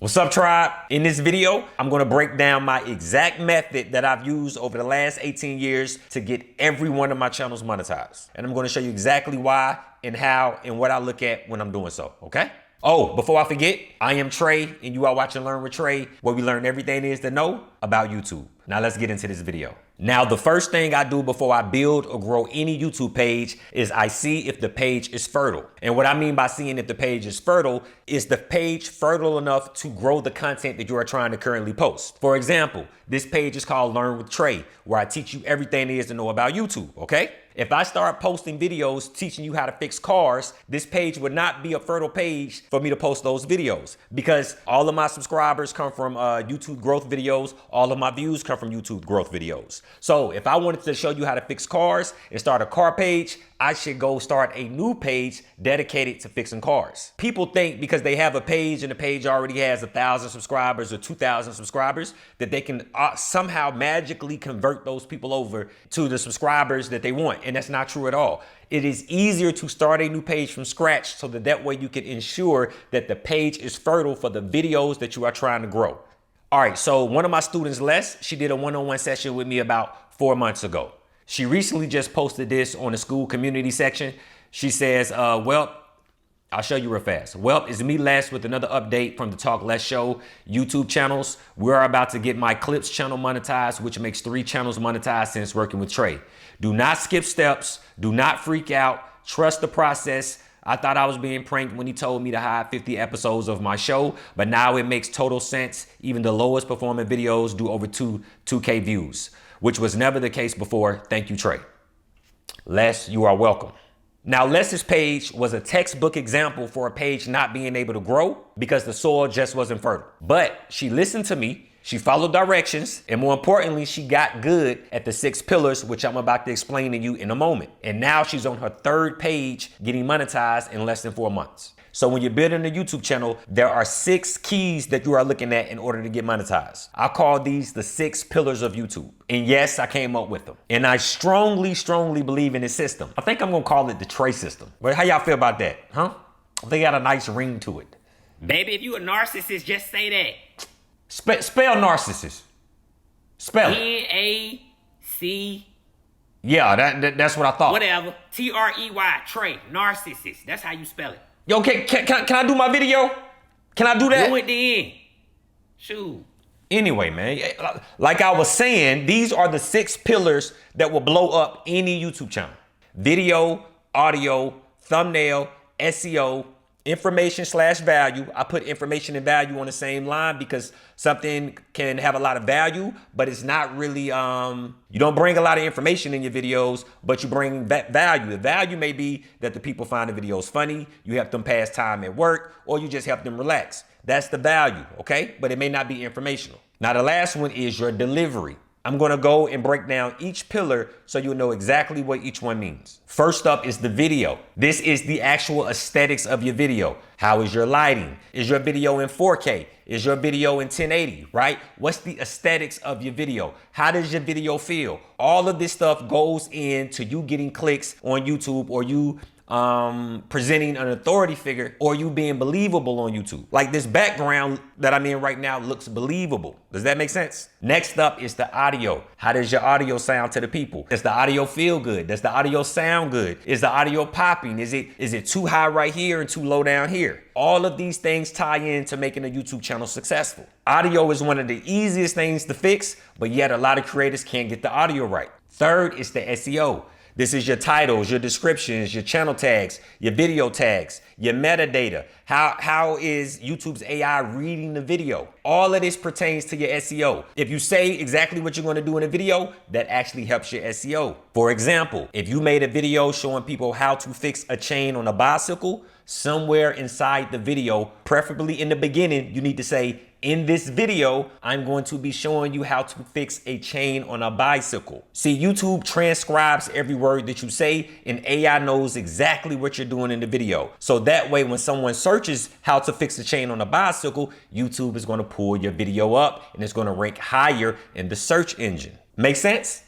What's up, tribe? In this video, I'm gonna break down my exact method that I've used over the last 18 years to get every one of my channels monetized. And I'm gonna show you exactly why and how and what I look at when I'm doing so, okay? Oh, before I forget, I am Trey and you are watching Learn with Trey, where we learn everything there is to know about YouTube. Now let's get into this video. Now, the first thing I do before I build or grow any YouTube page is I see if the page is fertile. And what I mean by seeing if the page is fertile is the page fertile enough to grow the content that you are trying to currently post. For example, this page is called Learn with Trey, where I teach you everything there is to know about YouTube, okay? If I start posting videos teaching you how to fix cars, this page would not be a fertile page for me to post those videos because all of my subscribers come from YouTube growth videos. All of my views come from YouTube growth videos. So if I wanted to show you how to fix cars and start a car page, I should go start a new page dedicated to fixing cars. People think because they have a page and the page already has 1,000 subscribers or 2,000 subscribers that they can somehow magically convert those people over to the subscribers that they want. And that's not true at all. It is easier to start a new page from scratch so that way you can ensure that the page is fertile for the videos that you are trying to grow. All right, so one of my students, Les, she did a one-on-one session with me about 4 months ago. She recently just posted this on the school community section. She says, well, I'll show you real fast. Well, it's me, Les, with another update from the Talk Less Show YouTube channels. We're about to get my Clips channel monetized, which makes 3 channels monetized since working with Trey. Do not skip steps. Do not freak out. Trust the process. I thought I was being pranked when he told me to hide 50 episodes of my show, but now it makes total sense. Even the lowest performing videos do over 2K views, which was never the case before. Thank you, Trey. Les, you are welcome. Now, Les's page was a textbook example for a page not being able to grow because the soil just wasn't fertile. But she listened to me, she followed directions, and more importantly, she got good at the 6 pillars, which I'm about to explain to you in a moment. And now she's on her 3rd page getting monetized in less than 4 months. So when you're building a YouTube channel, there are 6 keys that you are looking at in order to get monetized. I call these the 6 pillars of YouTube. And yes, I came up with them. And I strongly, strongly believe in this system. I think I'm gonna call it the Trey system. But how y'all feel about that, huh? They got a nice ring to it. Baby, if you a narcissist, just say that. Spell narcissist. Spell it. N-A-C. Yeah, that's what I thought. Whatever. T-R-E-Y, Trey, narcissist. That's how you spell it. Yo, can I do my video? Can I do that? Do it then. Shoot. Anyway, man, like I was saying, these are the 6 pillars that will blow up any YouTube channel. Video, audio, thumbnail, SEO, information/value. I put information and value on the same line because something can have a lot of value, but it's not really, you don't bring a lot of information in your videos, but you bring value. The value may be that the people find the videos funny, you help them pass time at work, or you just help them relax. That's the value, okay? But it may not be informational. Now, the last one is your delivery. I'm gonna go and break down each pillar so you'll know exactly what each one means. First up is the video. This is the actual aesthetics of your video. How is your lighting? Is your video in 4K? Is your video in 1080, right? What's the aesthetics of your video? How does your video feel? All of this stuff goes into you getting clicks on YouTube or you presenting an authority figure or you being believable on YouTube. Like this background that I'm in right now looks believable. Does that make sense? Next up is the audio. How does your audio sound to the people? Does the audio feel good? Does the audio sound good? Is the audio popping? Is it too high right here and too low down here? All of these things tie into making a YouTube channel successful. Audio is one of the easiest things to fix, but yet a lot of creators can't get the audio right. Third is the SEO. This is your titles, your descriptions, your channel tags, your video tags, your metadata. How is YouTube's AI reading the video? All of this pertains to your SEO. If you say exactly what you're going to do in a video, that actually helps your SEO. For example, if you made a video showing people how to fix a chain on a bicycle, somewhere inside the video, preferably in the beginning, you need to say, in this video, I'm going to be showing you how to fix a chain on a bicycle. See, YouTube transcribes every word that you say and AI knows exactly what you're doing in the video. So that way, when someone searches how to fix a chain on a bicycle, YouTube is going to pull your video up and it's going to rank higher in the search engine. Make sense?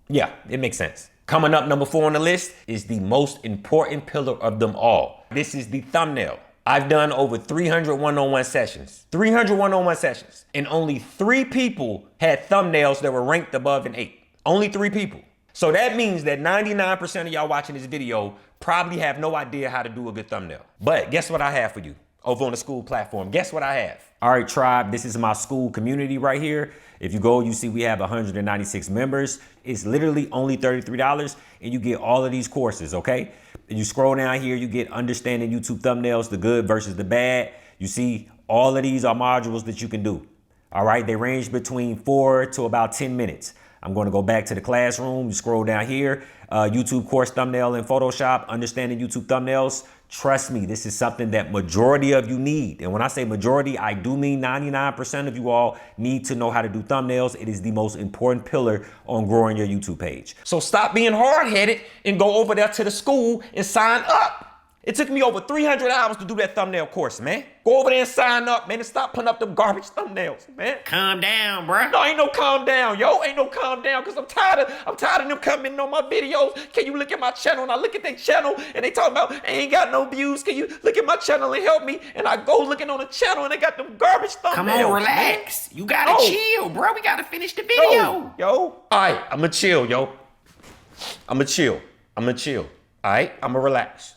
Yeah, it makes sense. Coming up, number 4 on the list is the most important pillar of them all. This is the thumbnail. I've done over 300 one-on-one sessions, 300 one-on-one sessions, and only 3 people had thumbnails that were ranked above an 8. Only 3 people. So that means that 99% of y'all watching this video probably have no idea how to do a good thumbnail. But guess what I have for you over on the school platform? Guess what I have? All right, tribe, this is my school community right here. If you go, you see we have 196 members. It's literally only $33 and you get all of these courses, okay? You scroll down here, you get understanding YouTube thumbnails, the good versus the bad. You see all of these are modules that you can do. All right, they range between 4 to about 10 minutes. I'm going to go back to the classroom. You scroll down here, YouTube course thumbnail in Photoshop, understanding YouTube thumbnails. Trust me, this is something that majority of you need. And when I say majority, I do mean 99% of you all need to know how to do thumbnails. It is the most important pillar on growing your YouTube page. So stop being hard-headed and go over there to the school and sign up. It took me over 300 hours to do that thumbnail course, man. Go over there and sign up, man, and stop putting up them garbage thumbnails, man. Calm down, bruh. No, ain't no calm down, yo. Ain't no calm down, because I'm tired of them commenting on my videos. Can you look at my channel? And I look at their channel and they talk about, I ain't got no views. Can you look at my channel and help me? And I go looking on the channel and they got them garbage thumbnails. Come on, relax. Man. You gotta chill, bro. We gotta finish the video. Yo. All right, I'ma chill, yo. I'ma chill. All right, I'ma relax.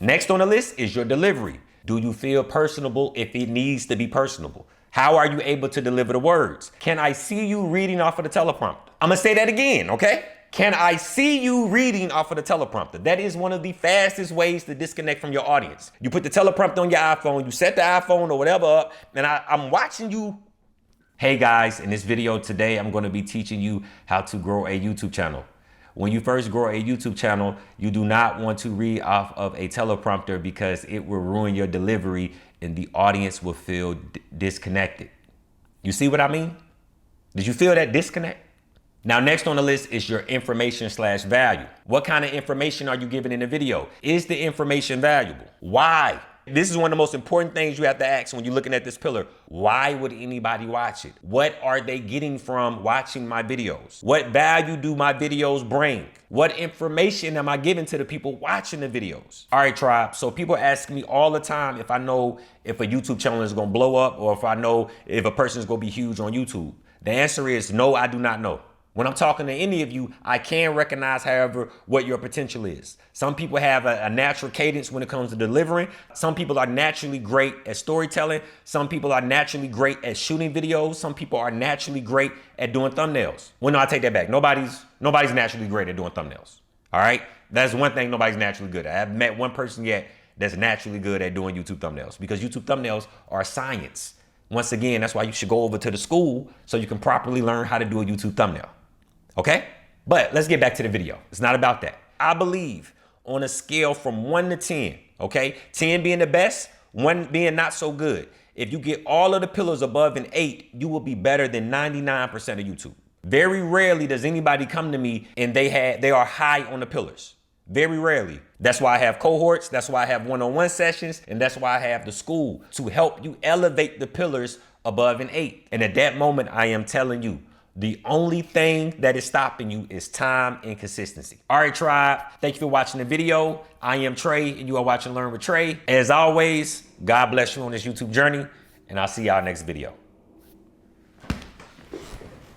Next on the list is your delivery. Do you feel personable if it needs to be personable? How are you able to deliver the words? Can I see you reading off of the teleprompter? I'm gonna say that again, okay? Can I see you reading off of the teleprompter? That is one of the fastest ways to disconnect from your audience. You put the teleprompter on your iPhone, you set the iPhone or whatever up, and I'm watching you. Hey guys, in this video today, I'm gonna be teaching you how to grow a YouTube channel. When you first grow a YouTube channel, you do not want to read off of a teleprompter because it will ruin your delivery and the audience will feel disconnected. You see what I mean? Did you feel that disconnect? Now, next on the list is your information/value. What kind of information are you giving in the video? Is the information valuable? Why? This is one of the most important things you have to ask when you're looking at this pillar. Why would anybody watch it? What are they getting from watching my videos? What value do my videos bring? What information am I giving to the people watching the videos? All right, tribe. So people ask me all the time if I know if a YouTube channel is going to blow up or if I know if a person is going to be huge on YouTube. The answer is no, I do not know. When I'm talking to any of you, I can recognize, however, what your potential is. Some people have a natural cadence when it comes to delivering. Some people are naturally great at storytelling. Some people are naturally great at shooting videos. Some people are naturally great at doing thumbnails. Well, no, I take that back. Nobody's naturally great at doing thumbnails. All right? That's one thing nobody's naturally good at. I haven't met one person yet that's naturally good at doing YouTube thumbnails because YouTube thumbnails are science. Once again, that's why you should go over to the school so you can properly learn how to do a YouTube thumbnail. Okay, but let's get back to the video. It's not about that. I believe on a scale from 1 to 10, okay, 10 being the best, 1 being not so good. If you get all of the pillars above an 8, you will be better than 99% of YouTube. Very rarely does anybody come to me and they are high on the pillars. Very rarely. That's why I have cohorts. That's why I have one-on-one sessions. And that's why I have the school to help you elevate the pillars above an 8. And at that moment, I am telling you, the only thing that is stopping you is time and consistency. All right, tribe. Thank you for watching the video. I am Trey, and you are watching Learn with Trey. As always, God bless you on this YouTube journey, and I'll see y'all next video.